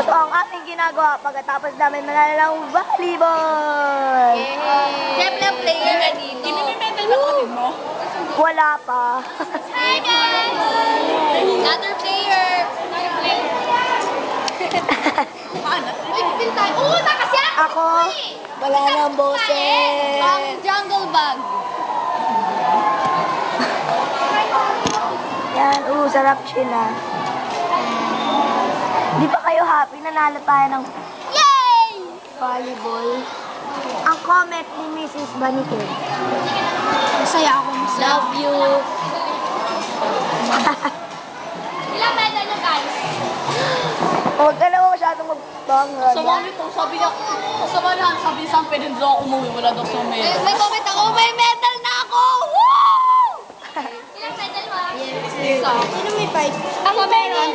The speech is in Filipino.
So, ang ating ginagawa pagkatapos namin manalo ng volleyball. Siyempre ang player na dito. Medal ba kapatid mo? Wala pa. Hi guys! Another player. Paano? Uy, pin tayo. Oo, nakasya! Ako, wala nang boses. Ang jungle bag. Yan, sarap sila. Di ba kayo happy? Nanalo tayo ng Yay! volleyball. Ang comment ni Mrs. Banikel. Masaya ako. Love you. Ilang medal na guys? Huwag ka naman masyadong magbangga. Sama nito, sabi niya, sabi niya, pwede daw ako umuwi, wala daw sa May, medal. may comment ako, may medal na ako! Woo! Ilang medal mo? Yes. Isa. Sino may 5? Ako meron.